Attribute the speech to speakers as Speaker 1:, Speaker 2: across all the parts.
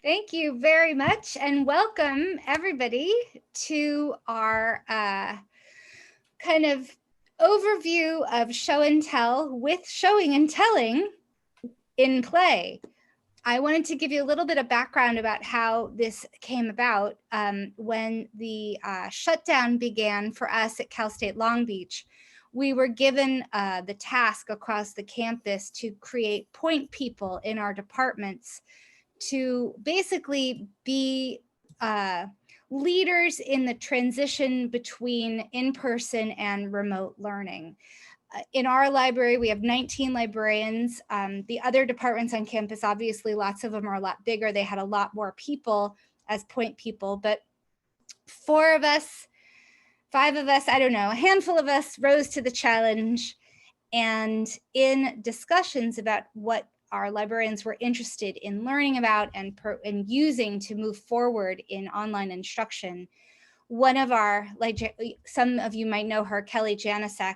Speaker 1: Thank you very much, and welcome everybody to our kind of overview of show and tell with showing and telling in play. I wanted to give you a little bit of background about how this came about when the shutdown began for us at Cal State Long Beach. We were given the task across the campus to create point people in our departments to basically be leaders in the transition between in-person and remote learning. In our library, we have 19 librarians. The other departments on campus, obviously, lots of them are a lot bigger. They had a lot more people as point people, but 4 of us, 5 of us, I don't know, a handful of us rose to the challenge. And in discussions about what our librarians were interested in learning about and using to move forward in online instruction, one of our, some of you might know her, Kelly Janicek,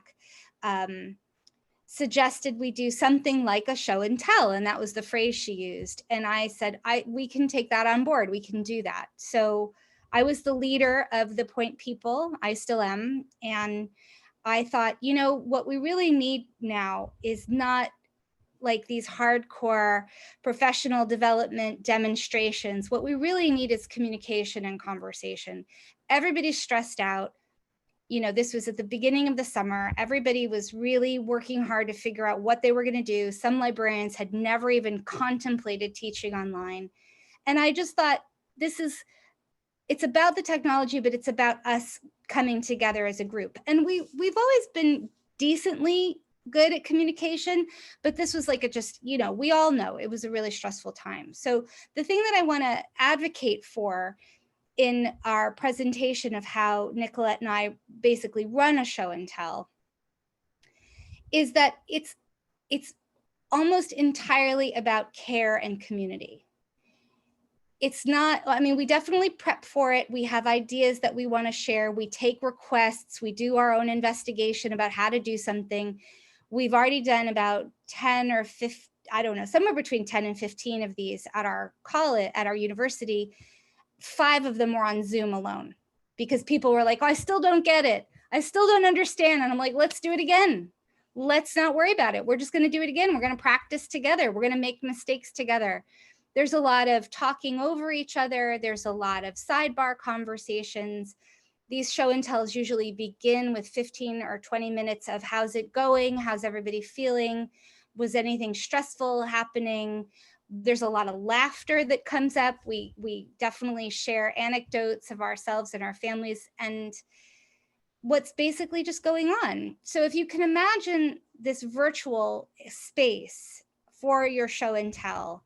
Speaker 1: suggested we do something like a show and tell, and that was the phrase she used. And I said, we can take that on board, we can do that. So I was the leader of the point people, I still am, and I thought, you know, what we really need now is not like these hardcore professional development demonstrations. What we really need is communication and conversation. Everybody's stressed out. You know, this was at the beginning of the summer. Everybody was really working hard to figure out what they were going to do. Some librarians had never even contemplated teaching online. And I just thought, it's about the technology, but it's about us coming together as a group. And we've always been decently good at communication, but this was like we all know it was a really stressful time. So the thing that I want to advocate for in our presentation of how Nicolette and I basically run a show and tell is that it's almost entirely about care and community. It's not, I mean, we definitely prep for it. We have ideas that we want to share. We take requests. We do our own investigation about how to do something. We've already done about 10 or 15, I don't know, somewhere between 10 and 15 of these at our college, at our university. 5 of them were on Zoom alone because people were like, oh, I still don't get it. I still don't understand. And I'm like, let's do it again. Let's not worry about it. We're just going to do it again. We're going to practice together. We're going to make mistakes together. There's a lot of talking over each other. There's a lot of sidebar conversations. These show and tells usually begin with 15 or 20 minutes of how's it going? How's everybody feeling? Was anything stressful happening? There's a lot of laughter that comes up. We definitely share anecdotes of ourselves and our families and what's basically just going on. So if you can imagine this virtual space for your show and tell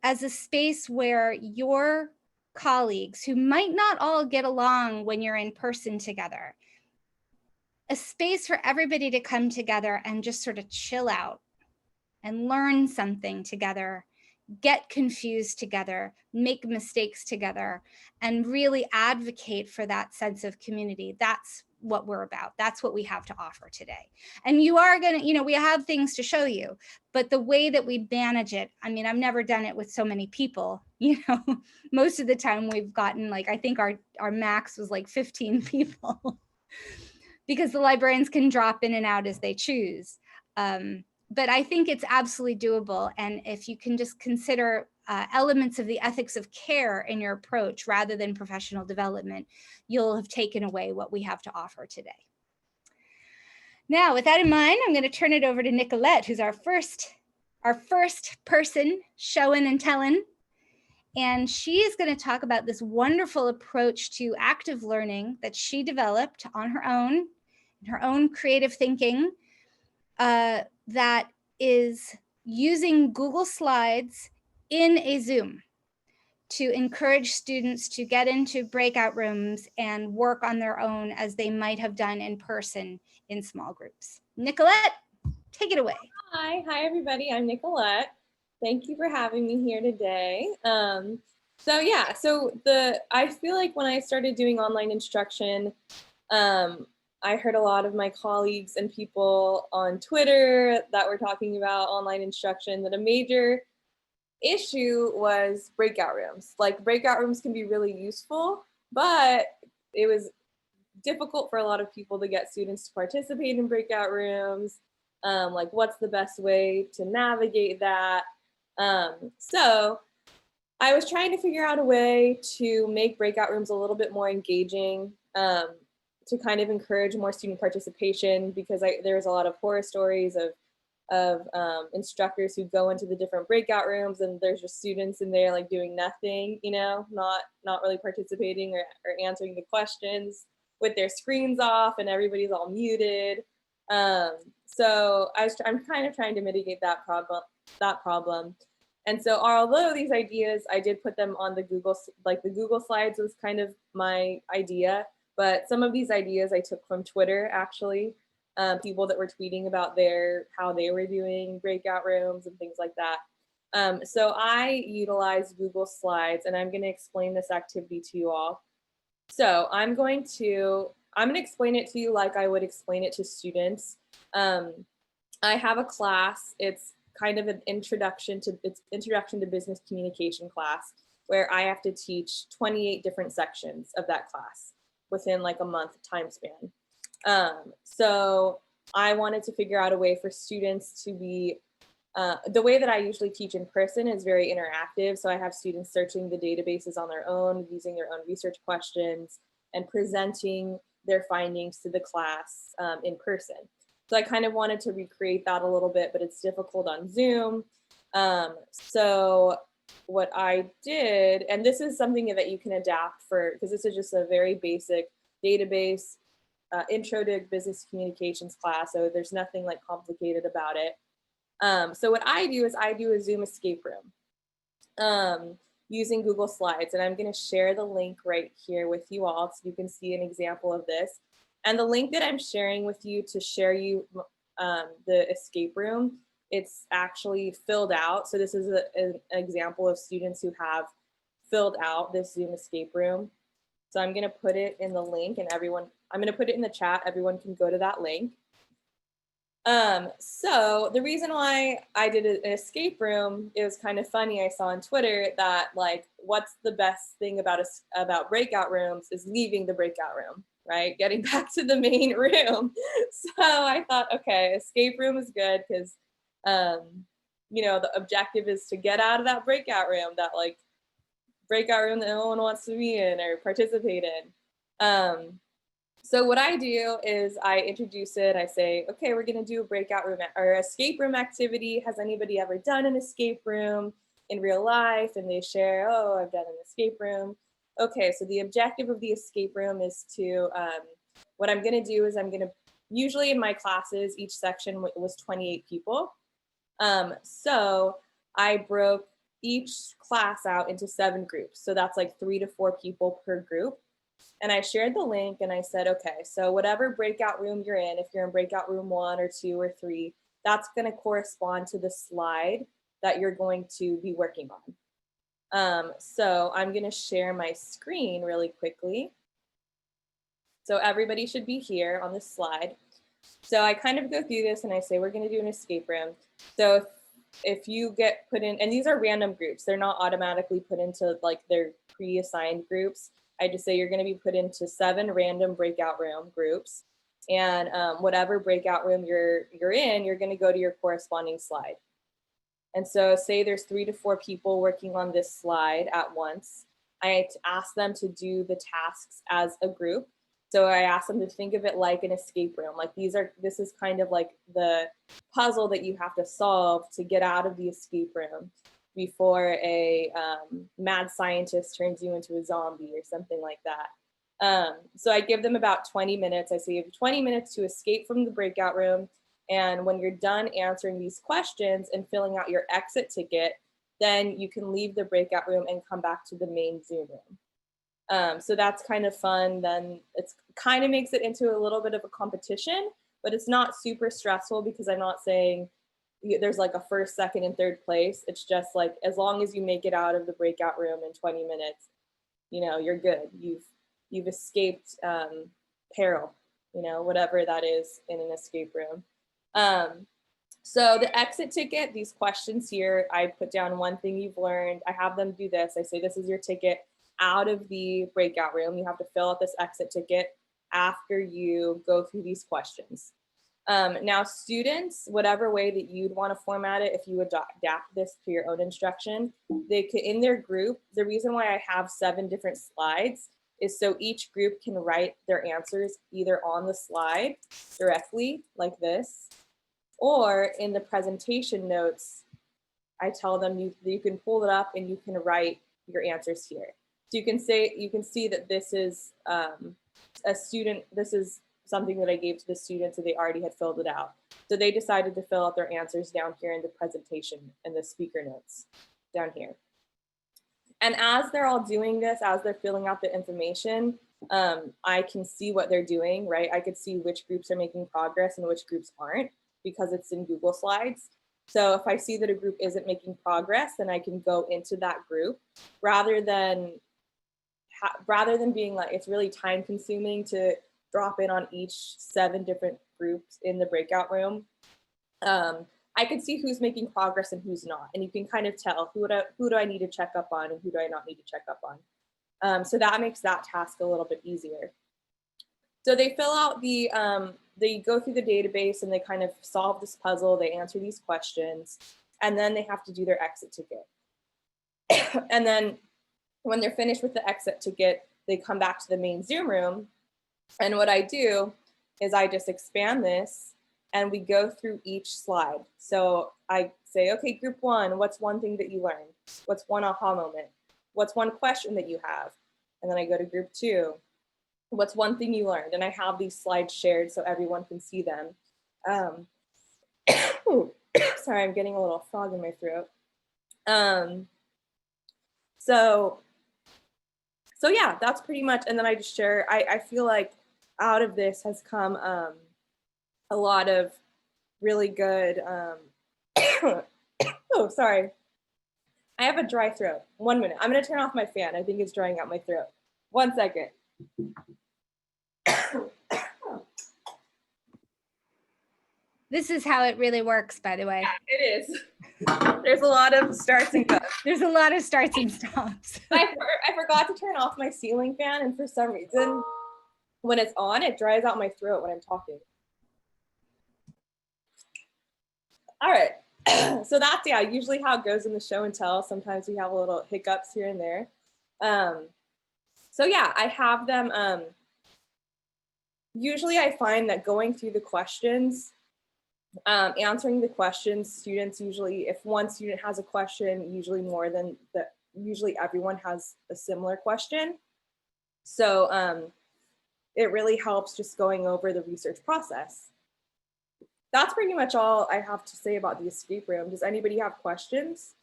Speaker 1: as a space where your colleagues, who might not all get along when you're in person together, a space for everybody to come together and just sort of chill out and learn something together, get confused together, make mistakes together, and really advocate for that sense of community. That's what we're about. That's what we have to offer today. And you are going to, we have things to show you, but the way that we manage it, I mean, I've never done it with so many people, most of the time we've gotten I think our max was 15 people because the librarians can drop in and out as they choose. But I think it's absolutely doable. And if you can just consider elements of the ethics of care in your approach rather than professional development, you'll have taken away what we have to offer today. Now, with that in mind, I'm going to turn it over to Nicolette, who's our first person showing and telling. And she is going to talk about this wonderful approach to active learning that she developed on her own creative thinking, that is using Google Slides in a Zoom to encourage students to get into breakout rooms and work on their own as they might have done in person in small groups. Nicolette, take it away.
Speaker 2: Hi everybody, I'm Nicolette. Thank you for having me here today. I feel like when I started doing online instruction, I heard a lot of my colleagues and people on Twitter that were talking about online instruction, that a major issue was breakout rooms. Like breakout rooms can be really useful, but it was difficult for a lot of people to get students to participate in breakout rooms. Like what's the best way to navigate that? So I was trying to figure out a way to make breakout rooms a little bit more engaging, to kind of encourage more student participation, because there was a lot of horror stories of instructors who go into the different breakout rooms and there's just students in there like doing nothing, you know, not really participating or answering the questions with their screens off and everybody's all muted. So I'm kind of trying to mitigate that problem. And so although these ideas, I did put them on the Google Slides was kind of my idea, but some of these ideas I took from Twitter, actually. People that were tweeting about how they were doing breakout rooms and things like that. So I utilized Google Slides, and I'm going to explain this activity to you all. So I'm going to explain it to you like I would explain it to students. I have a class. It's kind of an introduction to business communication class, where I have to teach 28 different sections of that class within like a month time span. So I wanted to figure out a way for students to be, the way that I usually teach in person is very interactive. So I have students searching the databases on their own, using their own research questions, and presenting their findings to the class in person. So I kind of wanted to recreate that a little bit, but it's difficult on Zoom. So what I did, and this is something that you can adapt because this is just a very basic database intro to business communications class. So there's nothing like complicated about it. So what I do is I do a Zoom escape room using Google Slides. And I'm going to share the link right here with you all so you can see an example of this. And the link that I'm sharing with you to share you the escape room, it's actually filled out. So this is an example of students who have filled out this Zoom escape room. So I'm going to put it in the link, and I'm going to put it in the chat. Everyone can go to that link. So the reason why I did an escape room, it was kind of funny. I saw on Twitter that like, what's the best thing about breakout rooms is leaving the breakout room, right? Getting back to the main room. So I thought, okay, escape room is good because, you know, the objective is to get out of that breakout room, that like breakout room that no one wants to be in or participate in. So what I do is I introduce it. I say, okay, we're going to do a breakout room or escape room activity. Has anybody ever done an escape room in real life? And they share, oh, I've done an escape room. Okay, so the objective of the escape room is to, what I'm going to do is usually in my classes, each section was 28 people. So I broke each class out into 7 groups. So that's like 3 to 4 people per group. And I shared the link and I said, okay, so whatever breakout room you're in, if you're in breakout room 1 or 2 or 3, that's going to correspond to the slide that you're going to be working on. So I'm going to share my screen really quickly. So everybody should be here on this slide. So I kind of go through this and I say, we're going to do an escape room. So if you get put in, and these are random groups, they're not automatically put into like their pre-assigned groups. I just say you're going to be put into 7 random breakout room groups, and whatever breakout room you're in, you're going to go to your corresponding slide. And so say there's 3 to 4 people working on this slide at once. I ask them to do the tasks as a group. So I ask them to think of it like an escape room. Like this is kind of like the puzzle that you have to solve to get out of the escape room before a mad scientist turns you into a zombie or something like that. So I give them about 20 minutes. I say you have 20 minutes to escape from the breakout room. And when you're done answering these questions and filling out your exit ticket, then you can leave the breakout room and come back to the main Zoom room. So that's kind of fun. Then it kind of makes it into a little bit of a competition, but it's not super stressful because I'm not saying there's like a first, second, and third place. It's just like, as long as you make it out of the breakout room in 20 minutes, you know, you're good. You've escaped peril, you know, whatever that is in an escape room. So the exit ticket, these questions here, I put down one thing you've learned. I have them do this. I say, this is your ticket out of the breakout room. You have to fill out this exit ticket after you go through these questions. Now students, whatever way that you'd want to format it, if you adapt this to your own instruction, they could, in their group, the reason why I have 7 different slides is so each group can write their answers either on the slide directly like this, or in the presentation notes, I tell them you can pull it up and you can write your answers here. So you can see that this is a student, this is something that I gave to the students and they already had filled it out. So they decided to fill out their answers down here in the presentation and the speaker notes down here. And as they're all doing this, as they're filling out the information, I can see what they're doing, right? I could see which groups are making progress and which groups aren't, because it's in Google Slides. So if I see that a group isn't making progress, then I can go into that group rather than being like, it's really time consuming to drop in on each 7 different groups in the breakout room. I can see who's making progress and who's not. And you can kind of tell who do I need to check up on and who do I not need to check up on. So that makes that task a little bit easier. So they fill out the, they go through the database and they kind of solve this puzzle, they answer these questions, and then they have to do their exit ticket. And then when they're finished with the exit ticket, they come back to the main Zoom room. And what I do is I just expand this and we go through each slide. So I say, okay, group 1, what's one thing that you learned? What's one aha moment? What's one question that you have? And then I go to group 2. What's one thing you learned? And I have these slides shared so everyone can see them. Sorry, I'm getting a little frog in my throat. So yeah, that's pretty much, and then I just share, I feel like out of this has come a lot of really good, oh, sorry. I have a dry throat. 1 minute, I'm gonna turn off my fan. I think it's drying out my throat. 1 second.
Speaker 1: This is how it really works, by the way.
Speaker 2: Yeah, it is. There's a lot of starts and goes.
Speaker 1: There's a lot of starts and stops.
Speaker 2: I forgot to turn off my ceiling fan, and for some reason, when it's on, it dries out my throat when I'm talking. All right, so that's, yeah, usually how it goes in the show and tell. Sometimes we have a little hiccups here and there. So yeah, I have them, usually I find that going through the questions, answering the questions, students usually, if one student has a question, usually more than that, usually everyone has a similar question. So it really helps just going over the research process. That's pretty much all I have to say about the escape room. Does anybody have questions?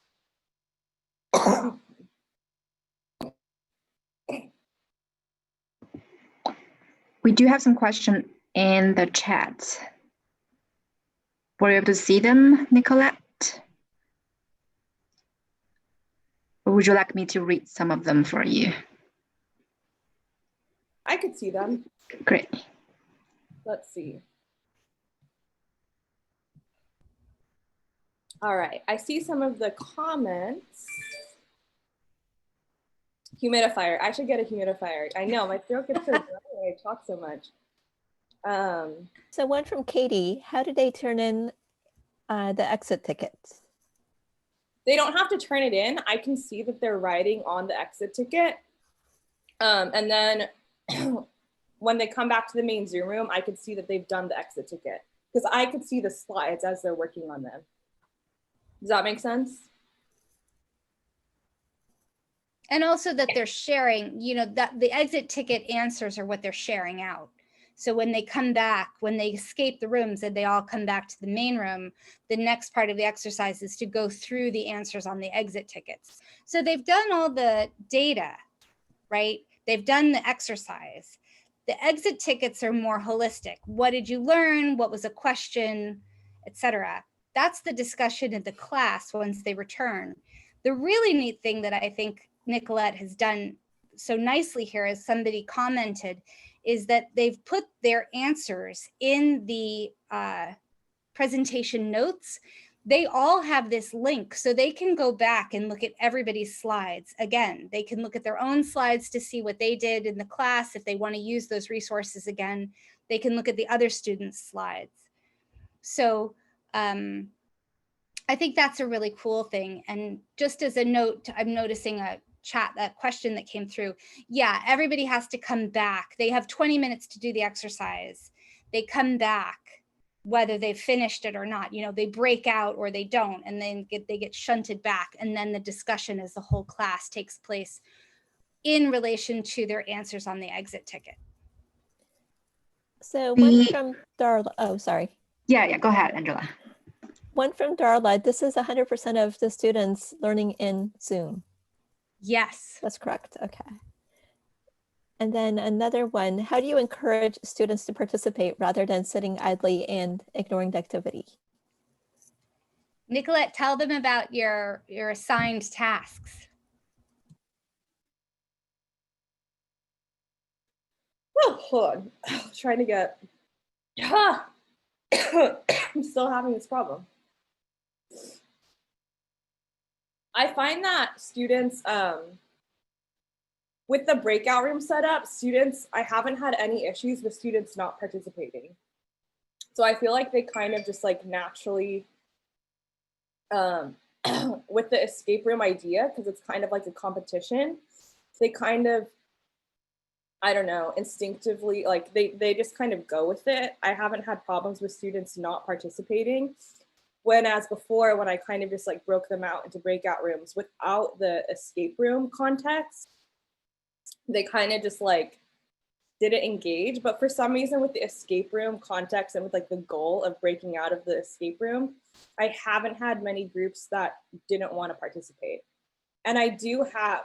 Speaker 3: We do have some questions in the chat. Were you able to see them, Nicolette? Or would you like me to read some of them for you?
Speaker 2: I could see them.
Speaker 3: Great.
Speaker 2: Let's see. All right, I see some of the comments. Humidifier, I should get a humidifier. I know, my throat gets so dry when I talk so much.
Speaker 4: So one from Katie, how did they turn in the exit tickets?
Speaker 2: They don't have to turn it in. I can see that they're writing on the exit ticket. And then when they come back to the main Zoom room, I could see that they've done the exit ticket because I could see the slides as they're working on them. Does that make sense?
Speaker 1: And also that they're sharing, you know, that the exit ticket answers are what they're sharing out. So when they come back, when they escape the rooms and they all come back to the main room, the next part of the exercise is to go through the answers on the exit tickets. So they've done all the data, right? They've done the exercise. The exit tickets are more holistic. What did you learn? What was a question, etc. That's the discussion in the class once they return. The really neat thing that I think Nicolette has done so nicely here, as somebody commented, is that they've put their answers in the presentation notes, they all have this link, so they can go back and look at everybody's slides. Again, they can look at their own slides to see what they did in the class. If they want to use those resources again, they can look at the other students' slides. So I think that's a really cool thing. And just as a note, I'm noticing a question that came through. Yeah, everybody has to come back. They have 20 minutes to do the exercise. They come back, whether they've finished it or not. You know, they break out or they don't, and then they get shunted back. And then the discussion as the whole class takes place in relation to their answers on the exit ticket.
Speaker 4: So one from Darla, oh, sorry.
Speaker 3: Yeah, go ahead, Angela.
Speaker 4: One from Darla, this is 100% of the students learning in Zoom.
Speaker 1: Yes.
Speaker 4: That's correct, okay. And then another one, how do you encourage students to participate rather than sitting idly and ignoring the activity?
Speaker 1: Nicolette, tell them about your assigned tasks.
Speaker 2: Oh, hold on. Trying to get, I'm still having this problem. I find that students, with the breakout room setup, I haven't had any issues with students not participating. So I feel like they kind of just like naturally, with the escape room idea, because it's kind of like a competition, they kind of, I don't know, instinctively, like they just kind of go with it. I haven't had problems with students not participating. When as before, when I kind of just like broke them out into breakout rooms without the escape room context, they kind of just like didn't engage. But for some reason with the escape room context and with like the goal of breaking out of the escape room, I haven't had many groups that didn't want to participate. And I do have,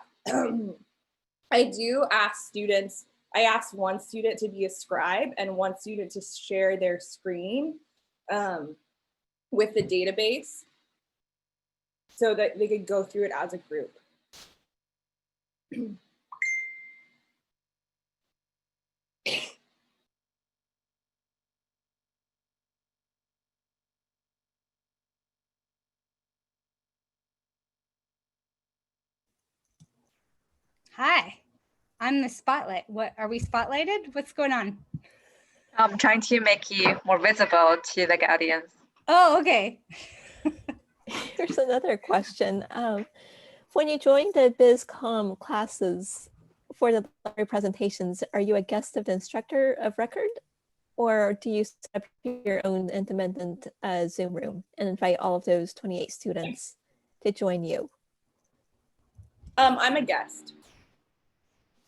Speaker 2: I do ask students, I asked one student to be a scribe and one student to share their screen with the database so that they could go through it as a group.
Speaker 1: Hi, I'm the spotlight. What are we spotlighted? What's going on?
Speaker 3: I'm trying to make you more visible to the audience.
Speaker 1: Oh, okay.
Speaker 4: Here's another question. When you join the BizCom classes for the library presentations, are you a guest of the instructor of record? Or do you set up your own independent Zoom room and invite all of those 28 students to join you?
Speaker 2: I'm a guest.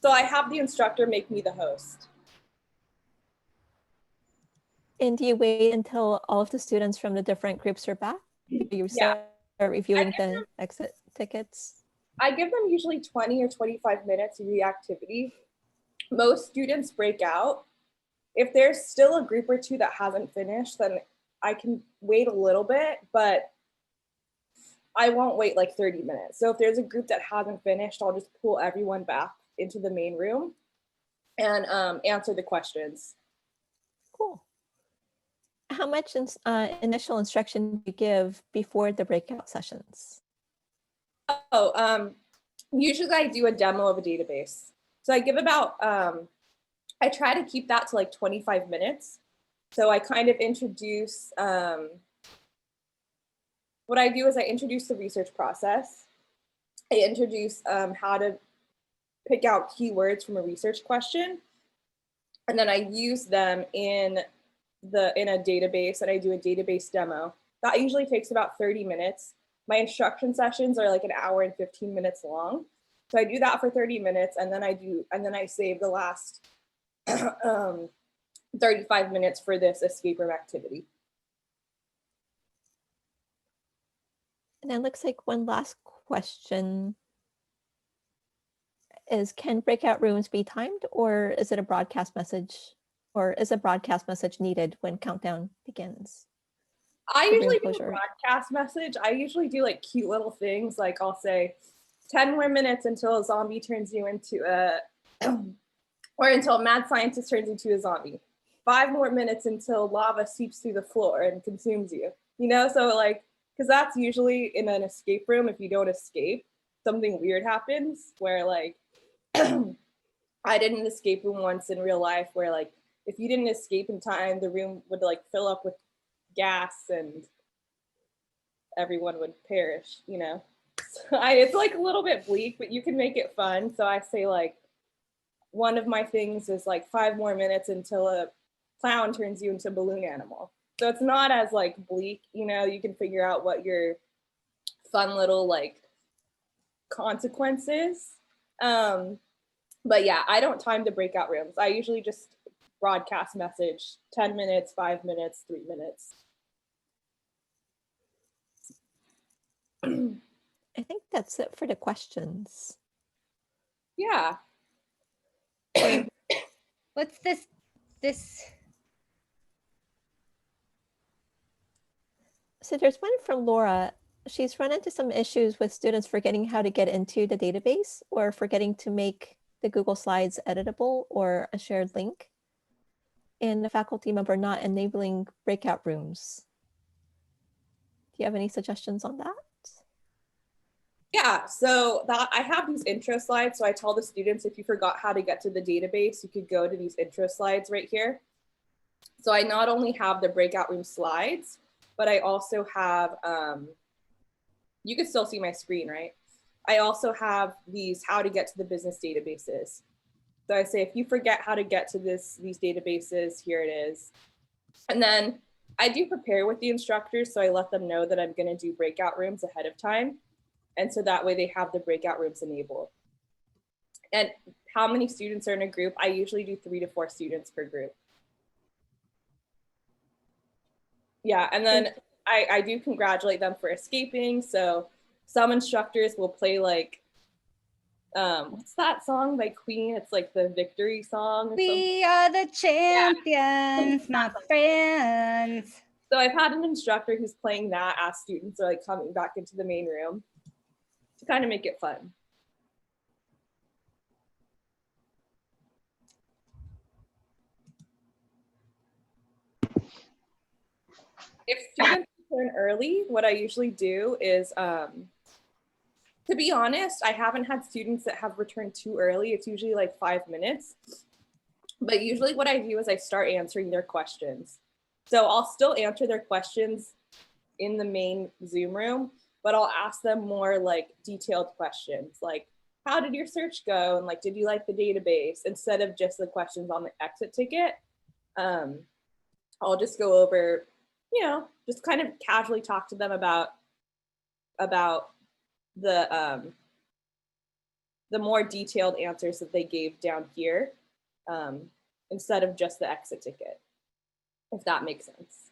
Speaker 2: So I have the instructor make me the host.
Speaker 4: And do you wait until all of the students from the different groups are back? You start reviewing the exit tickets?
Speaker 2: I give them usually 20 or 25 minutes of the activity. Most students break out. If there's still a group or two that hasn't finished, then I can wait a little bit, but I won't wait like 30 minutes. So if there's a group that hasn't finished, I'll just pull everyone back into the main room and answer the questions.
Speaker 4: Cool. How much initial instruction do you give before the breakout sessions?
Speaker 2: Oh, usually I do a demo of a database. So I give about, I try to keep that to like 25 minutes. So I kind of introduce, what I do is I introduce the research process. I introduce how to pick out keywords from a research question. And then I use them in a database, and I do a database demo. That usually takes about 30 minutes. My instruction sessions are like an hour and 15 minutes long. So I do that for 30 minutes, and then I save the last 35 minutes for this escape room activity.
Speaker 4: And it looks like one last question is, can breakout rooms be timed, or is it a broadcast message, or is a broadcast message needed when countdown begins?
Speaker 2: I usually do a broadcast message. I usually do like cute little things. Like I'll say 10 more minutes until a zombie turns you into a, or until a mad scientist turns into a zombie. 5 more minutes until lava seeps through the floor and consumes you, you know? So like, because that's usually in an escape room, if you don't escape, something weird happens where like, I did an escape room once in real life where like, if you didn't escape in time, the room would like fill up with gas and everyone would perish, you know? So it's like a little bit bleak, but you can make it fun. So I say like, one of my things is like 5 more minutes until a clown turns you into a balloon animal. So it's not as like bleak, you know, you can figure out what your fun little like consequences. But yeah, I don't time the breakout rooms. I usually just broadcast message 10 minutes, 5 minutes, 3 minutes.
Speaker 4: I think that's it for the questions.
Speaker 2: Yeah.
Speaker 1: What's this?
Speaker 4: So there's one from Laura. She's run into some issues with students forgetting how to get into the database or forgetting to make the Google Slides editable or a shared link, and the faculty member not enabling breakout rooms. Do you have any suggestions on that?
Speaker 2: Yeah, so that I have these intro slides. So I tell the students, if you forgot how to get to the database, you could go to these intro slides right here. So I not only have the breakout room slides, but I also have, you can still see my screen, right? I also have these how to get to the business databases. So I say, if you forget how to get to these databases, here it is. And then I do prepare with the instructors. So I let them know that I'm gonna do breakout rooms ahead of time. And so that way they have the breakout rooms enabled. And how many students are in a group? I usually do 3 to 4 students per group. Yeah, and then I do congratulate them for escaping. So some instructors will play like, what's that song by Queen? It's like the victory song.
Speaker 1: We are the champions, my friends.
Speaker 2: So I've had an instructor who's playing that as students are like coming back into the main room to kind of make it fun. If students return early, what I usually do is, to be honest, I haven't had students that have returned too early. It's usually like 5 minutes. But usually what I do is I start answering their questions. So I'll still answer their questions in the main Zoom room, but I'll ask them more like detailed questions, like how did your search go? And like, did you like the database? Instead of just the questions on the exit ticket, I'll just go over, you know, just kind of casually talk to them about the more detailed answers that they gave down here, instead of just the exit ticket, if that makes sense.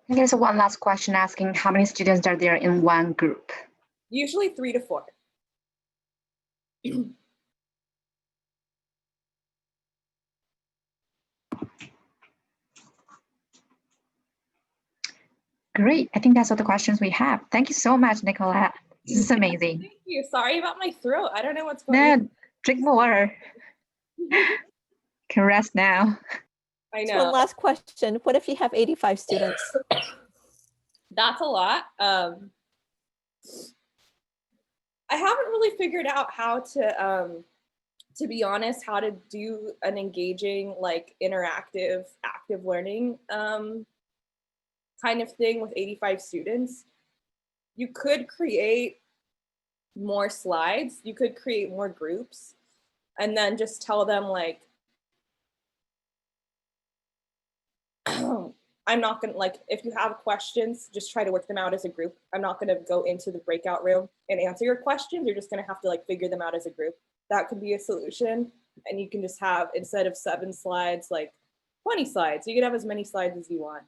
Speaker 3: And there's one last question asking how many students are there in one group?
Speaker 2: Usually 3 to 4.
Speaker 3: Great. I think that's all the questions we have. Thank you so much, Nicolette. This is amazing.
Speaker 2: Thank you. Sorry about my throat. I don't know what's going on.
Speaker 3: No, drink more water. Can rest now.
Speaker 2: I
Speaker 4: So
Speaker 2: know.
Speaker 4: one last question. What if you have 85 students?
Speaker 2: That's a lot. I haven't really figured out how to be honest, how to do an engaging, like interactive, active learning kind of thing with 85 students. You could create more slides. You could create more groups and then just tell them like, I'm not gonna, like, if you have questions, just try to work them out as a group. I'm not gonna go into the breakout room and answer your questions. You're just gonna have to like figure them out as a group. That could be a solution. And you can just have, instead of 7 slides, like 20 slides. You could have as many slides as you want.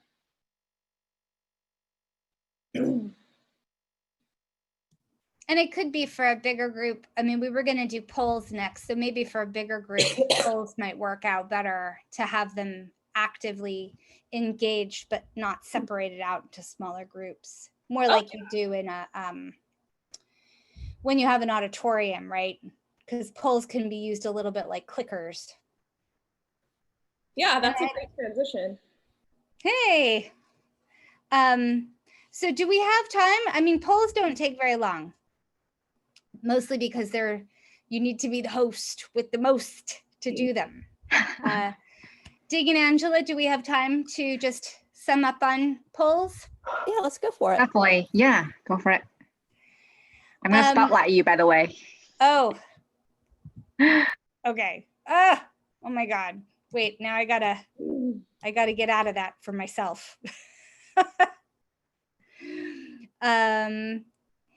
Speaker 1: And it could be for a bigger group. I mean, we were going to do polls next, so maybe for a bigger group, polls might work out better to have them actively engaged, but not separated out into smaller groups. More like you do in a when you have an auditorium, right? Because polls can be used a little bit like clickers.
Speaker 2: Yeah, that's a great transition.
Speaker 1: Hey. So do we have time? I mean, polls don't take very long, mostly because you need to be the host with the most to do them. Dig and Angela, do we have time to just sum up on polls?
Speaker 4: Yeah, let's go for it.
Speaker 3: Definitely. Yeah, go for it. I'm going to spotlight you, by the way.
Speaker 1: Oh, okay. Oh my God. Wait, now I gotta get out of that for myself. Hang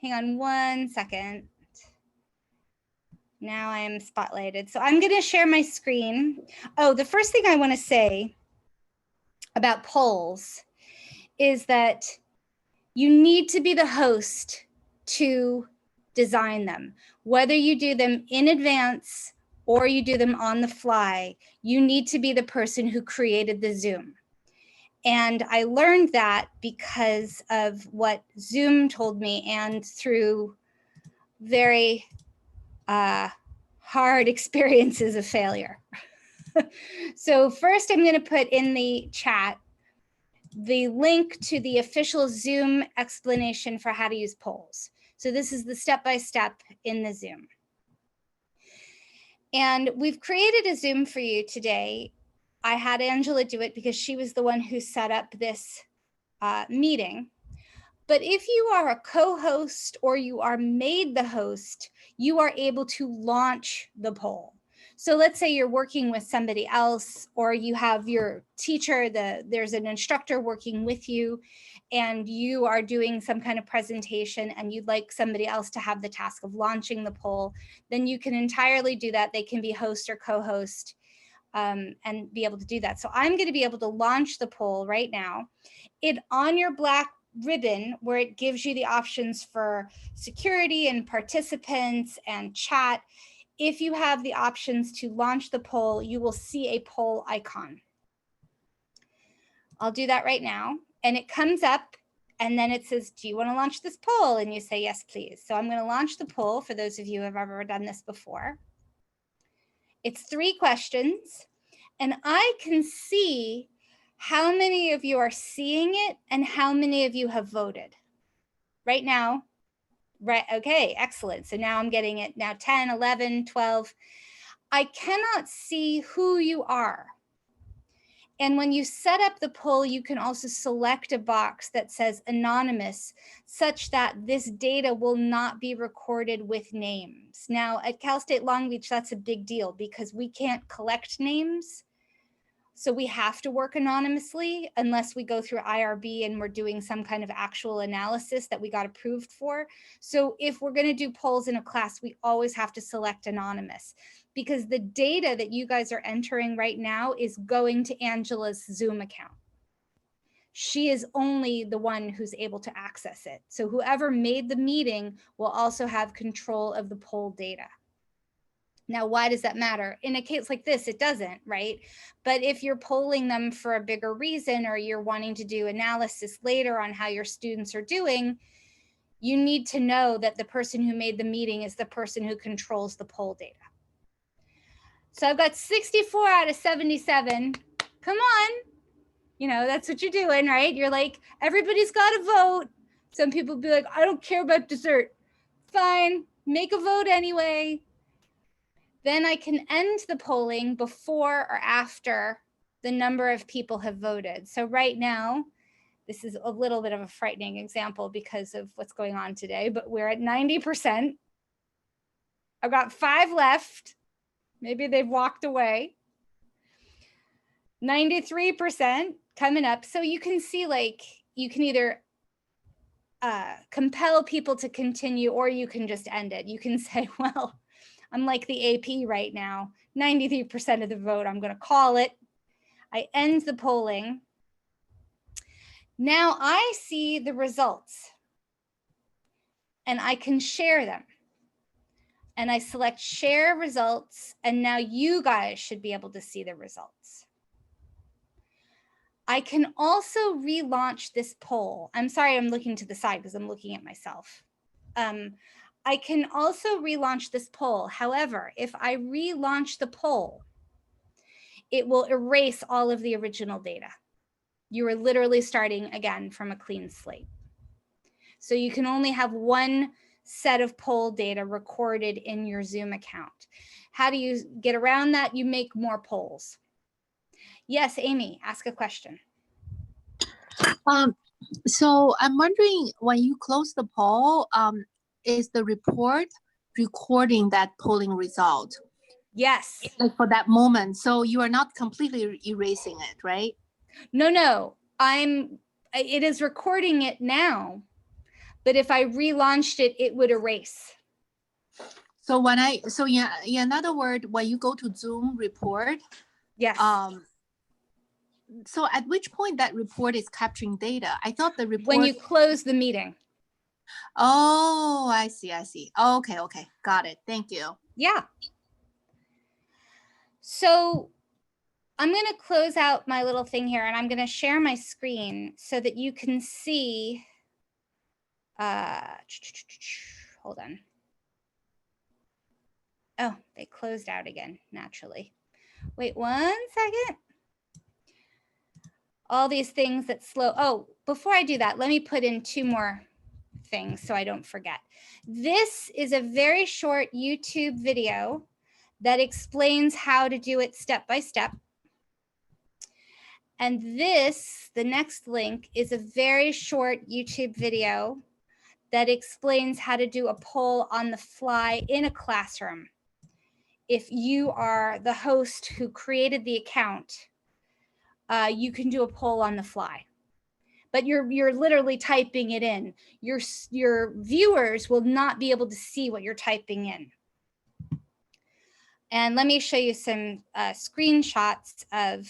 Speaker 1: on 1 second. Now I am spotlighted. So I'm gonna share my screen. Oh, the first thing I wanna say about polls is that you need to be the host to design them. Whether you do them in advance or you do them on the fly, you need to be the person who created the Zoom. And I learned that because of what Zoom told me and through very hard experiences of failure. So first I'm going to put in the chat the link to the official Zoom explanation for how to use polls. So this is the step-by-step in the Zoom. And we've created a Zoom for you today. I had Angela do it because she was the one who set up this meeting. But if you are a co-host or you are made the host, you are able to launch the poll. So let's say you're working with somebody else, or you have your teacher, there's an instructor working with you, and you are doing some kind of presentation and you'd like somebody else to have the task of launching the poll, then you can entirely do that. They can be host or co-host and be able to do that. So I'm going to be able to launch the poll right now. On your black ribbon where it gives you the options for security and participants and chat, if you have the options to launch the poll, you will see a poll icon. I'll do that right now. And it comes up and then it says, do you want to launch this poll? And you say, yes, please. So I'm going to launch the poll for those of you who have ever done this before. It's 3 questions and I can see how many of you are seeing it and how many of you have voted right now. Right. Okay, excellent. So now I'm getting it now 10, 11, 12. I cannot see who you are. And when you set up the poll, you can also select a box that says anonymous, such that this data will not be recorded with names. Now at Cal State Long Beach, that's a big deal because we can't collect names. So we have to work anonymously unless we go through IRB and we're doing some kind of actual analysis that we got approved for. So if we're going to do polls in a class, we always have to select anonymous because the data that you guys are entering right now is going to Angela's Zoom account. She is only the one who's able to access it. So whoever made the meeting will also have control of the poll data. Now, why does that matter? In a case like this, it doesn't, right? But if you're polling them for a bigger reason or you're wanting to do analysis later on how your students are doing, you need to know that the person who made the meeting is the person who controls the poll data. So I've got 64 out of 77. Come on. You know, that's what you're doing, right? You're like, everybody's got to vote. Some people be like, I don't care about dessert. Fine, make a vote anyway. Then I can end the polling before or after the number of people have voted. So right now, this is a little bit of a frightening example because of what's going on today, but we're at 90%. I've got 5 left. Maybe they've walked away. 93% coming up. So you can see, like, you can either compel people to continue or you can just end it. You can say, well, I'm like the AP right now, 93% of the vote, I'm going to call it. I end the polling. Now I see the results and I can share them. And I select share results, and now you guys should be able to see the results. I can also relaunch this poll. I'm sorry, I'm looking to the side because I'm looking at myself. I can also relaunch this poll. However, if I relaunch the poll, it will erase all of the original data. You are literally starting again from a clean slate. So you can only have one set of poll data recorded in your Zoom account. How do you get around that? You make more polls. Yes, Amy, ask a question.
Speaker 5: So I'm wondering, when you close the poll, is the report recording that polling result?
Speaker 1: Yes.
Speaker 5: Like for that moment. So you are not completely erasing it, right?
Speaker 1: No, it is recording it now, but if I relaunched it, it would erase.
Speaker 5: So yeah, in other words, when you go to Zoom report,
Speaker 1: Yes.
Speaker 5: So at which point that report is capturing data? I thought the report.
Speaker 1: When you close the meeting.
Speaker 5: Oh, I see. Okay, got it. Thank you.
Speaker 1: Yeah. So I'm going to close out my little thing here, and I'm going to share my screen so that you can see. Hold on. Oh, they closed out again, naturally. Wait 1 second. All these things that slow. Oh, before I do that, let me put in 2 more things so I don't forget. This is a very short YouTube video that explains how to do it step by step. And this, the next link, is a very short YouTube video that explains how to do a poll on the fly in a classroom. If you are the host who created the account, you can do a poll on the fly. But you're literally typing it in. Your viewers will not be able to see what you're typing in. And let me show you some screenshots of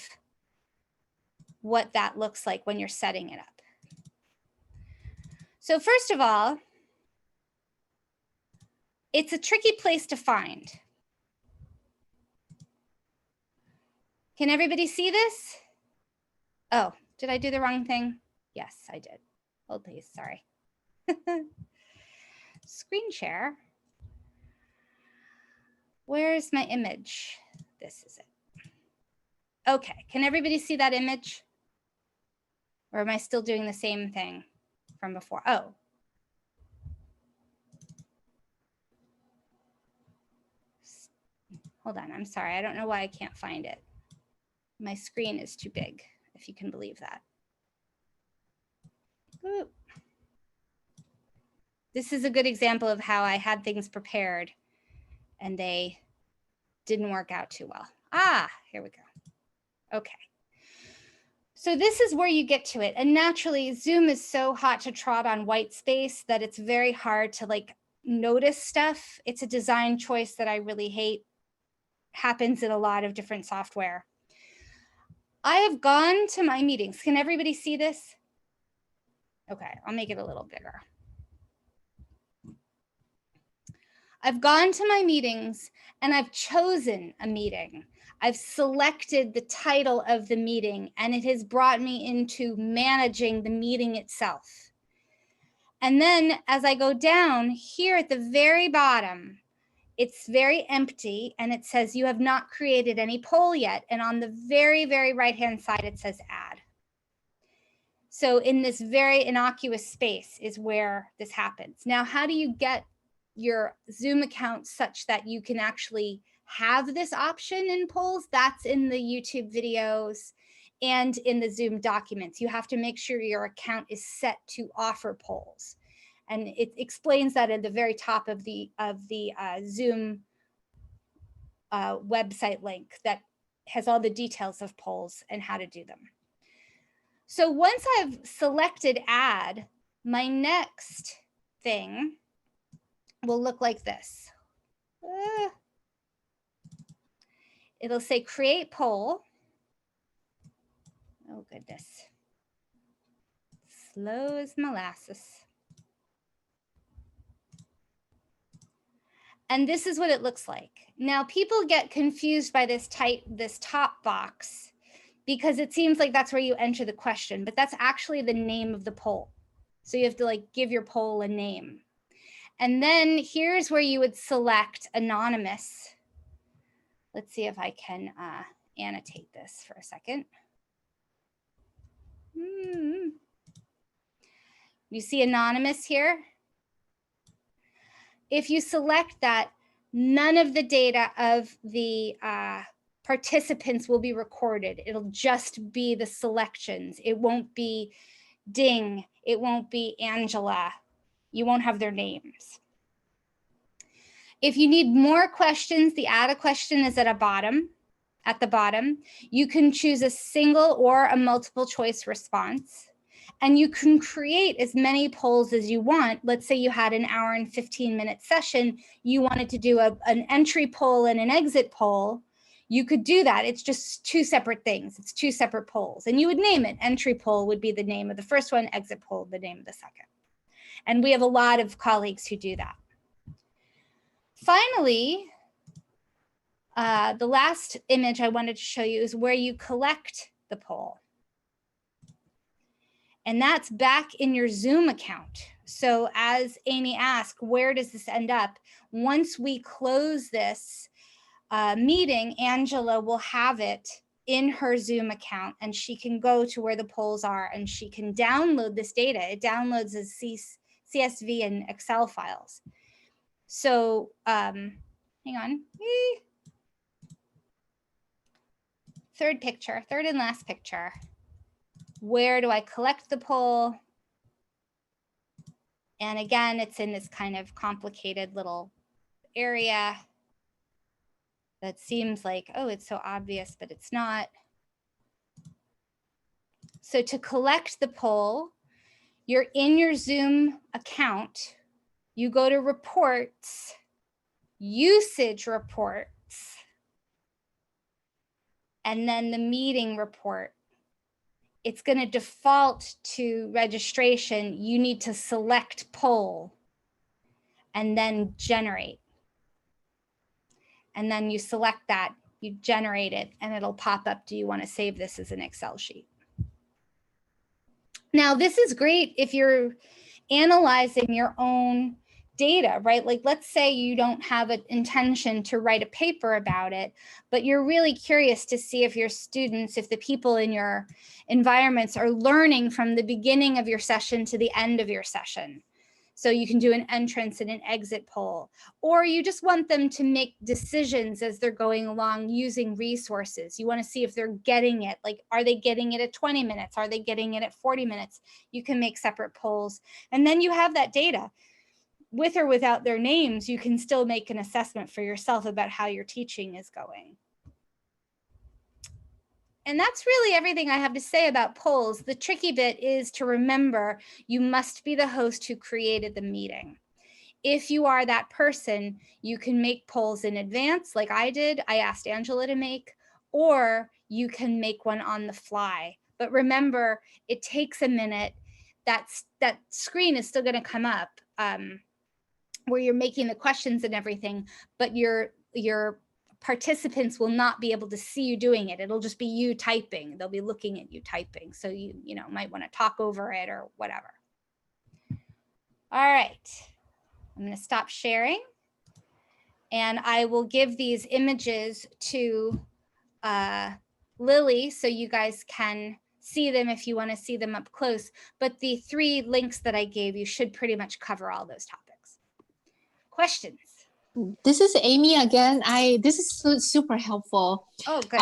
Speaker 1: what that looks like when you're setting it up. So first of all, it's a tricky place to find. Can everybody see this? Oh, did I do the wrong thing? Yes, I did. Hold please, sorry. Screen share. Where's my image? This is it. Okay, can everybody see that image? Or am I still doing the same thing from before? Oh. Hold on, I'm sorry. I don't know why I can't find it. My screen is too big, if you can believe that. Ooh. This is a good example of how I had things prepared and they didn't work out too well. Ah, here we go. Okay. So this is where you get to it. And naturally, Zoom is so hot to trot on white space that it's very hard to like notice stuff. It's a design choice that I really hate. Happens in a lot of different software. I have gone to my meetings. Can everybody see this? Okay, I'll make it a little bigger. I've gone to my meetings and I've chosen a meeting. I've selected the title of the meeting and it has brought me into managing the meeting itself. And then as I go down here at the very bottom, it's very empty and it says you have not created any poll yet. And on the very, very right-hand side, it says add. So in this very innocuous space is where this happens. Now, how do you get your Zoom account such that you can actually have this option in polls? That's in the YouTube videos and in the Zoom documents. You have to make sure your account is set to offer polls. And it explains that at the very top of the Zoom website link that has all the details of polls and how to do them. So once I've selected add, my next thing will look like this. It'll say create poll. Oh goodness. Slow as molasses. And this is what it looks like. Now people get confused by this top box because it seems like that's where you enter the question, but that's actually the name of the poll. So you have to like give your poll a name. And then here's where you would select anonymous. Let's see if I can annotate this for a second. You see anonymous here? If you select that, none of the data of the participants will be recorded. It'll just be the selections. It won't be Ding. It won't be Angela. You won't have their names. If you need more questions, the add a question is at the bottom. You can choose a single or a multiple choice response. And you can create as many polls as you want. Let's say you had an hour and 15-minute session. You wanted to do an entry poll and an exit poll. You could do that. It's just two separate things. It's two separate polls. And you would name it. Entry poll would be the name of the first one, exit poll, the name of the second. And we have a lot of colleagues who do that. Finally, the last image I wanted to show you is where you collect the poll. And that's back in your Zoom account. So as Amy asked, where does this end up? Once we close this meeting, Angela will have it in her Zoom account, and she can go to where the polls are and she can download this data. It downloads as CSV and Excel files. So hang on. Third and last picture. Where do I collect the poll? And again, it's in this kind of complicated little area that seems like, oh, it's so obvious, but it's not. So to collect the poll, you're in your Zoom account. You go to reports, usage reports, and then the meeting report. It's going to default to registration. You need to select poll and then generate. And then you select that, you generate it, and it'll pop up. Do you want to save this as an Excel sheet? Now, this is great if you're analyzing your own data, right? Like, let's say you don't have an intention to write a paper about it, but you're really curious to see if your students, if the people in your environments are learning from the beginning of your session to the end of your session. So you can do an entrance and an exit poll, or you just want them to make decisions as they're going along using resources. You want to see if they're getting it. Like, are they getting it at 20 minutes? Are they getting it at 40 minutes? You can make separate polls. And then you have that data. With or without their names, you can still make an assessment for yourself about how your teaching is going. And that's really everything I have to say about polls. The tricky bit is to remember you must be the host who created the meeting. If you are that person, you can make polls in advance like I did. I asked Angela to make, or you can make one on the fly. But remember, it takes a minute. That screen is still going to come up where you're making the questions and everything, but your participants will not be able to see you doing it. It'll just be you typing. They'll be looking at you typing. So you might want to talk over it or whatever. All right, I'm going to stop sharing, and I will give these images to LILi so you guys can see them if you want to see them up close. But the 3 links that I gave you should pretty much cover all those topics. Questions?
Speaker 5: This is Amy again. This is super helpful.
Speaker 1: Oh, good.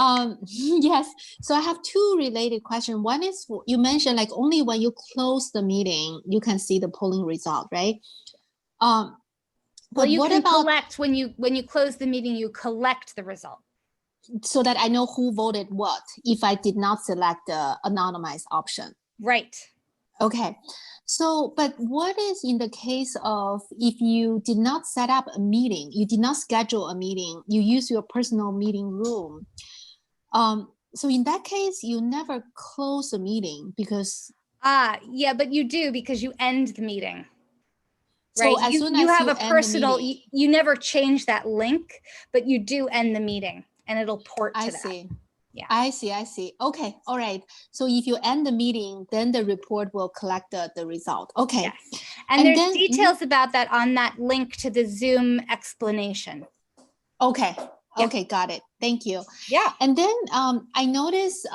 Speaker 5: Yes. So I have 2 related questions. One is you mentioned like only when you close the meeting you can see the polling result, right?
Speaker 1: Well,
Speaker 5: but
Speaker 1: you
Speaker 5: what
Speaker 1: can
Speaker 5: about
Speaker 1: collect when you close the meeting, you collect the result.
Speaker 5: So that I know who voted what if I did not select the anonymized option.
Speaker 1: Right.
Speaker 5: Okay. So, but what is in the case of if you did not set up a meeting, you did not schedule a meeting, you use your personal meeting room. So in that case, you never close the meeting because.
Speaker 1: Yeah, but you do because you end the meeting.
Speaker 5: So
Speaker 1: right?
Speaker 5: as soon
Speaker 1: You
Speaker 5: as
Speaker 1: have
Speaker 5: you
Speaker 1: a
Speaker 5: end the
Speaker 1: personal,
Speaker 5: meeting.
Speaker 1: you never change that link, but you do end the meeting and it'll port to
Speaker 5: I
Speaker 1: that.
Speaker 5: see.
Speaker 1: Yeah.
Speaker 5: I see. Okay. All right. So if you end the meeting, then the report will collect the result. Okay.
Speaker 1: Yes. And there's
Speaker 5: then,
Speaker 1: details about that on that link to the Zoom explanation.
Speaker 5: Okay.
Speaker 1: Yeah.
Speaker 5: Okay, got it. Thank you.
Speaker 1: Yeah.
Speaker 5: And then I noticed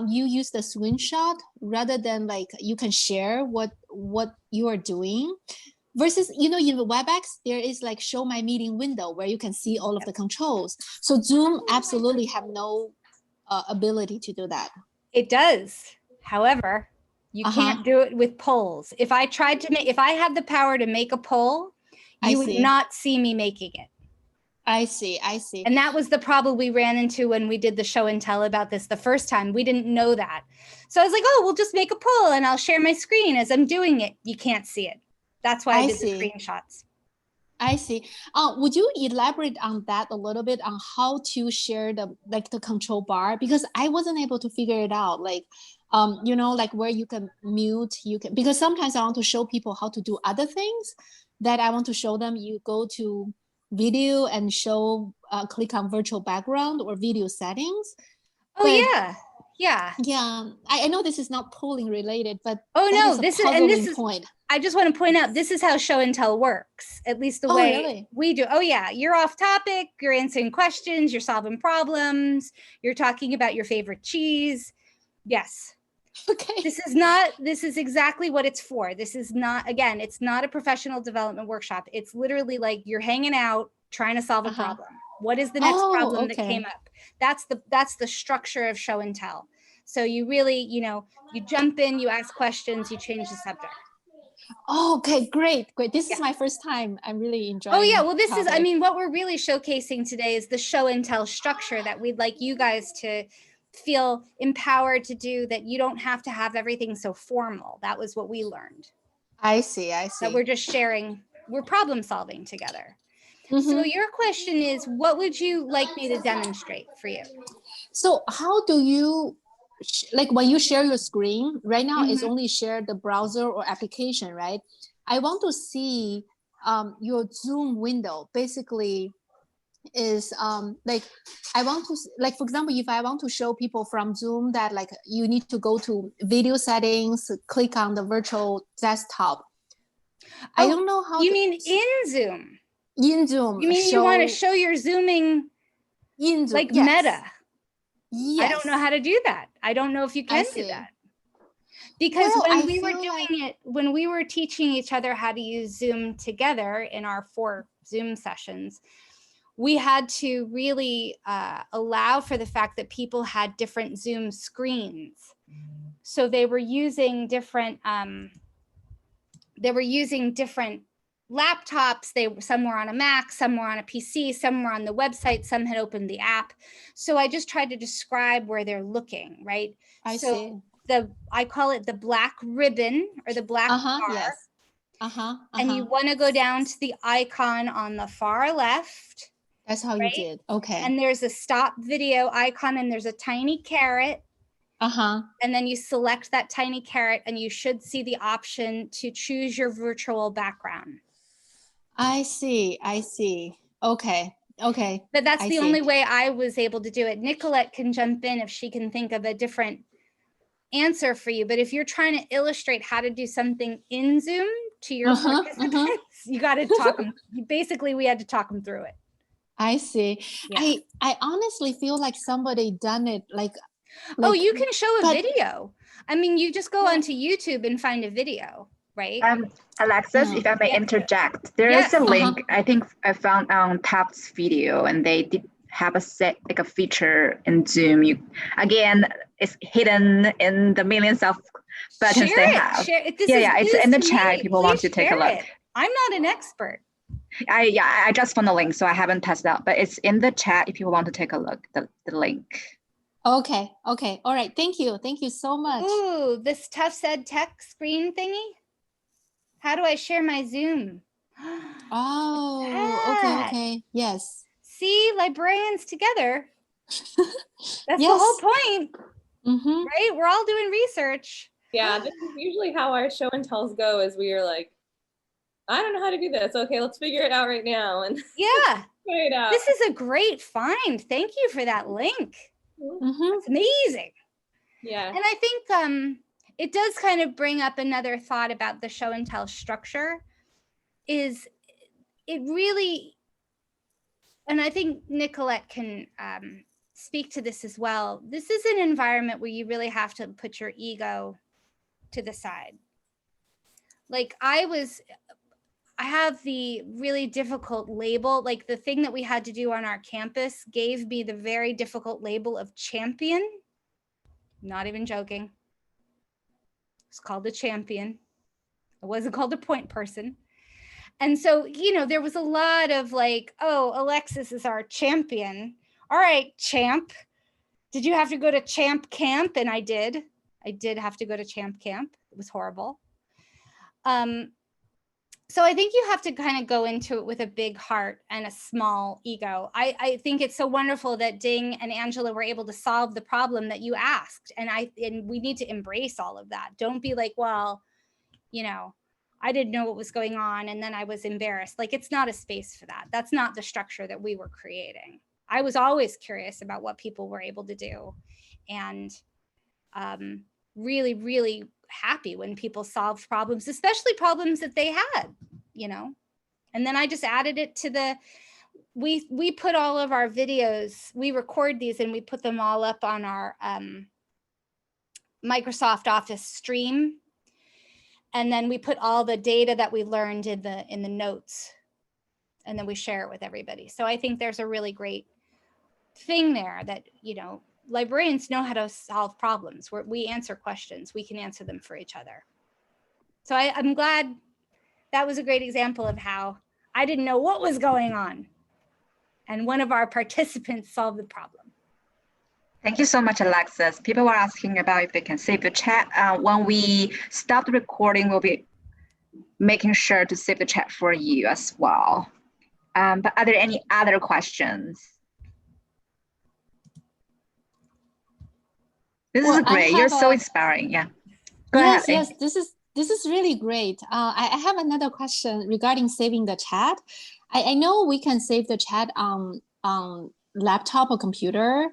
Speaker 5: you use the screenshot rather than like you can share what you are doing. Versus, in the WebEx, there is like show my meeting window where you can see all of the controls. So Zoom absolutely have no ability to do that.
Speaker 1: It does. However, you can't do it with polls. If I had the power to make a poll, you would not see me making it.
Speaker 5: I see.
Speaker 1: And that was the problem we ran into when we did the show and tell about this the first time. We didn't know that. So I was like, oh, we'll just make a poll and I'll share my screen as I'm doing it. You can't see it. That's why I did the screenshots.
Speaker 5: I see. Would you elaborate on that a little bit on how to share the control bar? Because I wasn't able to figure it out. Like, like where you can mute, because sometimes I want to show people how to do other things that I want to show them. You go to video and click on virtual background or video settings.
Speaker 1: Oh, yeah.
Speaker 5: Yeah. I know this is not polling related, but
Speaker 1: this is point. I just want to point out, this is how show and tell works, at least the way we do. Oh yeah, you're off topic, you're answering questions, you're solving problems, you're talking about your favorite cheese. Yes.
Speaker 5: Okay.
Speaker 1: This is exactly what it's for. This is not, again, it's not a professional development workshop. It's literally like you're hanging out, trying to solve a problem. What is the next problem that came up? That's the structure of show and tell. So you really, you jump in, you ask questions, you change the subject.
Speaker 5: Oh, okay, great. This is my first time. I'm really enjoying.
Speaker 1: Oh yeah, well this is, what we're really showcasing today is the show and tell structure that we'd like you guys to feel empowered to do, that you don't have to have everything so formal. That was what we learned.
Speaker 5: I see.
Speaker 1: That we're just sharing, we're problem solving together. So your question is, what would you like me to demonstrate for you?
Speaker 5: So how do you, like when you share your screen, right now it's only share the browser or application, right? I want to see your Zoom window basically is like, I want to, like, for example, if I want to show people from Zoom that like you need to go to video settings, click on the virtual desktop. I don't know how.
Speaker 1: You mean in Zoom?
Speaker 5: In Zoom.
Speaker 1: You mean you want to show your zooming
Speaker 5: in Zoom,
Speaker 1: like Meta?
Speaker 5: Yes.
Speaker 1: I don't know how to do that. I don't know if you can do that. Because when we were doing it, when we were teaching each other how to use Zoom together in our 4 Zoom sessions, we had to really allow for the fact that people had different Zoom screens. So they were using different laptops. Some were on a Mac, some were on a PC, some were on the website, some had opened the app. So I just tried to describe where they're looking, right?
Speaker 5: I see.
Speaker 1: I call it the black ribbon or the black bar.
Speaker 5: Yes.
Speaker 1: And you want to go down to the icon on the far left.
Speaker 5: That's how you did. Okay.
Speaker 1: And there's a stop video icon and there's a tiny caret. And then you select that tiny caret and you should see the option to choose your virtual background.
Speaker 5: I see. Okay.
Speaker 1: But that's the only way I was able to do it. Nicolette can jump in if she can think of a different answer for you. But if you're trying to illustrate how to do something in Zoom to your participants, you got to talk them. Basically, we had to talk them through it.
Speaker 5: I see. Yeah. I honestly feel like somebody done it like
Speaker 1: oh, you can show a video. I mean, you just go onto YouTube and find a video, right?
Speaker 3: Alexis, if I may interject, there is a link I think I found on Tap's video, and they did have a feature in Zoom. It's hidden in the millions of buttons they have. It's in the chat if people want to take a look.
Speaker 1: I'm not an expert.
Speaker 3: I just found the link, so I haven't tested out, but it's in the chat if you want to take a look, the link.
Speaker 5: Okay. All right. Thank you so much.
Speaker 1: Ooh, this Tufts Ed Tech screen thingy. How do I share my Zoom?
Speaker 5: Oh, okay. Yes.
Speaker 1: See, librarians together. That's the whole point, right? We're all doing research.
Speaker 2: Yeah, this is usually how our show and tells go, is we are like, I don't know how to do this. Okay, let's figure it out right now. And
Speaker 1: yeah,
Speaker 2: figure it out.
Speaker 1: This is a great find. Thank you for that link. It's amazing.
Speaker 2: Yeah.
Speaker 1: And I think it does kind of bring up another thought about the show and tell structure, is it really, and I think Nicolette can speak to this as well. This is an environment where you really have to put your ego to the side. Like I have the really difficult label, like the thing that we had to do on our campus gave me the very difficult label of champion. Not even joking. It's called a champion. It wasn't called a point person. And so, you know, there was a lot of like, oh, Alexis is our champion. All right, champ. Did you have to go to champ camp? And I did. I did have to go to champ camp. It was horrible. So I think you have to kind of go into it with a big heart and a small ego. I think it's so wonderful that Ding and Angela were able to solve the problem that you asked. And we need to embrace all of that. Don't be like, well, you know, I didn't know what was going on and then I was embarrassed. Like, it's not a space for that. That's not the structure that we were creating. I was always curious about what people were able to do, and really, really happy when people solved problems, especially problems that they had, you know. And then I just added it to we put all of our videos, we record these and we put them all up on our Microsoft Office stream. And then we put all the data that we learned in the notes, and then we share it with everybody. So I think there's a really great thing there that, you know, librarians know how to solve problems. We answer questions. We can answer them for each other. So I'm glad that was a great example of how I didn't know what was going on, and one of our participants solved the problem.
Speaker 3: Thank you so much, Alexis. People were asking about if they can save the chat. When we stop the recording, we'll be making sure to save the chat for you as well. But are there any other questions? This is great. You're so inspiring. Yeah. Go ahead.
Speaker 5: Yes, this is really great. I have another question regarding saving the chat. I know we can save the chat on laptop or computer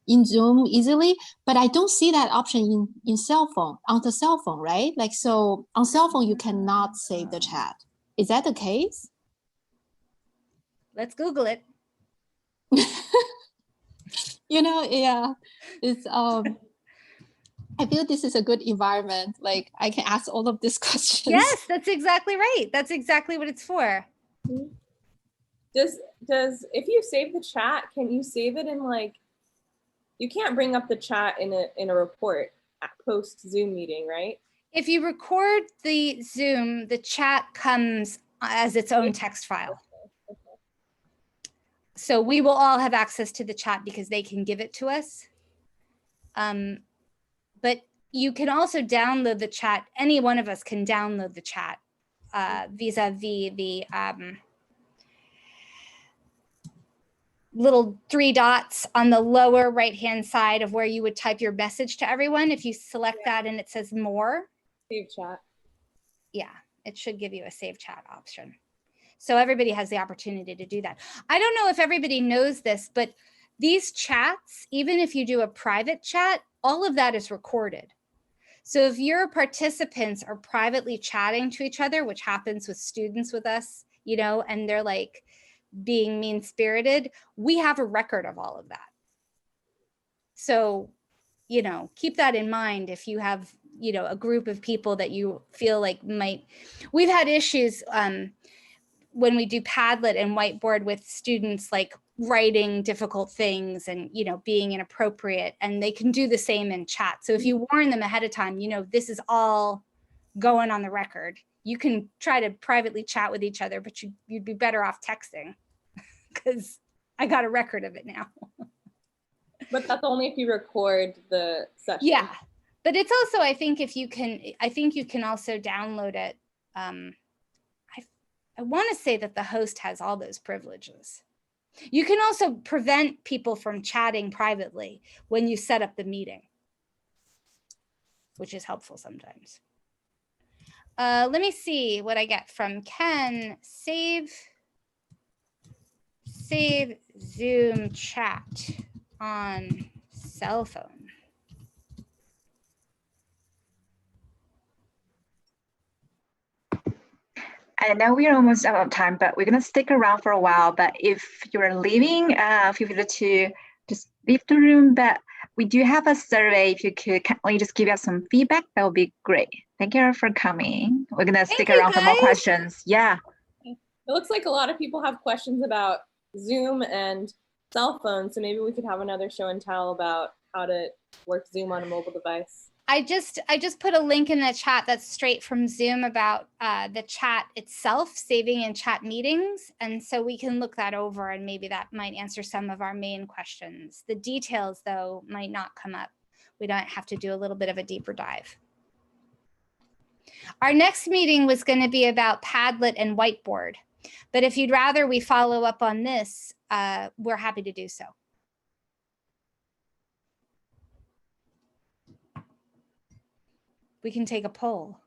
Speaker 5: in Zoom easily, but I don't see that option in cell phone, on the cell phone, right? Like, so on cell phone, you cannot save the chat. Is that the case?
Speaker 1: Let's Google it.
Speaker 5: You know, yeah, it's, I feel this is a good environment. Like, I can ask all of these questions.
Speaker 1: Yes, that's exactly right. That's exactly what it's for.
Speaker 2: Does if you save the chat, can you save it in, like, you can't bring up the chat in a report at post Zoom meeting, right?
Speaker 1: If you record the Zoom, the chat comes as its own text file.
Speaker 2: Okay.
Speaker 1: So we will all have access to the chat because they can give it to us. But you can also download the chat. Any one of us can download the chat vis-a-vis the little 3 dots on the lower right-hand side of where you would type your message to everyone. If you select that and it says more.
Speaker 2: Save chat.
Speaker 1: Yeah, it should give you a save chat option. So everybody has the opportunity to do that. I don't know if everybody knows this, but these chats, even if you do a private chat, all of that is recorded. So if your participants are privately chatting to each other, which happens with students with us, you know, and they're like being mean-spirited, we have a record of all of that. So, you know, keep that in mind if you have, you know, a group of people that you feel like might, we've had issues when we do Padlet and whiteboard with students, like writing difficult things and, you know, being inappropriate, and they can do the same in chat. So if you warn them ahead of time, you know, this is all going on the record. You can try to privately chat with each other, but you'd be better off texting because I got a record of it now.
Speaker 2: But that's only if you record the session.
Speaker 1: Yeah, but it's also, I think if you can, I think you can also download it. I want to say that the host has all those privileges. You can also prevent people from chatting privately when you set up the meeting, which is helpful sometimes. Let me see what I get from Ken. Save Zoom chat on cell phone.
Speaker 3: I know we are almost out of time, but we're gonna stick around for a while. But if you're leaving, feel free to just leave the room. But we do have a survey. If you could kindly just give us some feedback, that would be great. Thank you for coming. We're gonna stick around for more questions. Yeah.
Speaker 2: It looks like a lot of people have questions about Zoom and cell phones, so maybe we could have another show and tell about how to work Zoom on a mobile device.
Speaker 1: I just put a link in the chat that's straight from Zoom about the chat itself, saving in chat meetings. And so we can look that over and maybe that might answer some of our main questions. The details though might not come up. We don't have to do a little bit of a deeper dive. Our next meeting was going to be about Padlet and Whiteboard. But if you'd rather we follow up on this, we're happy to do so. We can take a poll.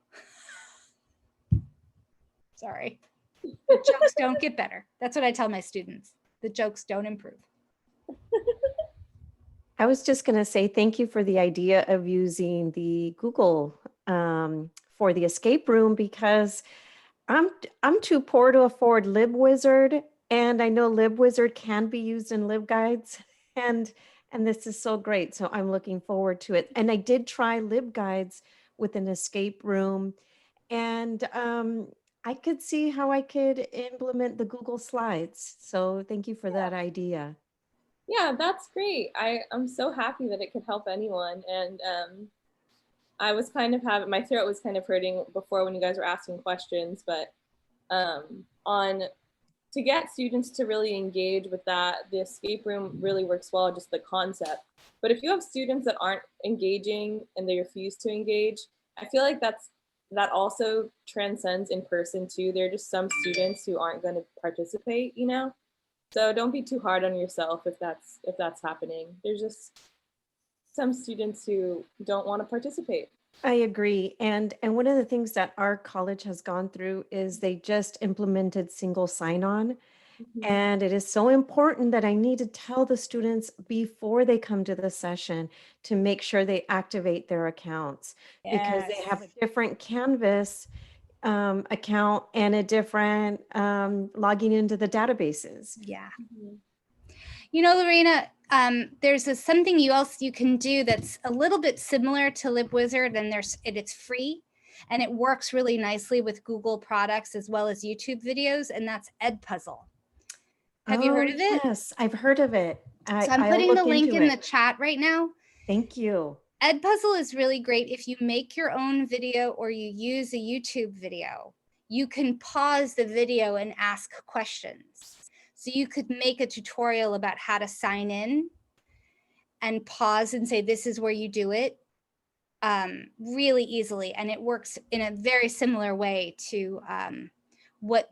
Speaker 1: Sorry. The jokes don't get better. That's what I tell my students. The jokes don't improve.
Speaker 6: I was just going to say thank you for the idea of using the Google for the escape room, because I'm too poor to afford LibWizard, and I know LibWizard can be used in LibGuides, and this is so great. So I'm looking forward to it. And I did try LibGuides with an escape room, and I could see how I could implement the Google Slides. So thank you for that idea.
Speaker 2: Yeah, that's great. I'm so happy that it could help anyone. And I was kind of my throat was kind of hurting before when you guys were asking questions, but to get students to really engage with that, the escape room really works well, just the concept. But if you have students that aren't engaging and they refuse to engage, I feel like that also transcends in person too. There are just some students who aren't going to participate, you know? So don't be too hard on yourself if that's happening. There's just some students who don't want to participate.
Speaker 6: I agree. And one of the things that our college has gone through is they just implemented single sign-on. Mm-hmm. And it is so important that I need to tell the students before they come to the session to make sure they activate their accounts. Yes. Because they have a different Canvas account and a different logging into the databases.
Speaker 1: Yeah. Mm-hmm. You know, Lorena, there's something you can do that's a little bit similar to LibWizard, and it's free, and it works really nicely with Google products as well as YouTube videos, and that's EdPuzzle. Have you heard of it?
Speaker 6: Yes, I've heard of it.
Speaker 1: So I'm putting the link in the chat right now.
Speaker 6: Thank you.
Speaker 1: EdPuzzle is really great. If you make your own video or you use a YouTube video, you can pause the video and ask questions. So you could make a tutorial about how to sign in and pause and say, this is where you do it really easily. And it works in a very similar way to what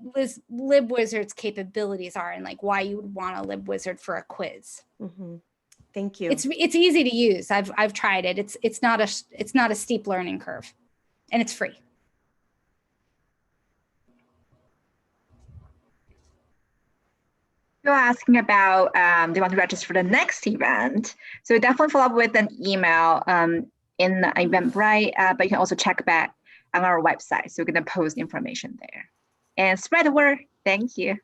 Speaker 1: LibWizard's capabilities are and like why you would want a LibWizard for a quiz.
Speaker 6: Mm-hmm. Thank you.
Speaker 1: It's easy to use. I've tried it. It's not a steep learning curve, and it's free.
Speaker 3: You're asking about they want to register for the next event. So definitely follow up with an email in the Eventbrite, but you can also check back on our website. So we're going to post information there and spread the word. Thank you.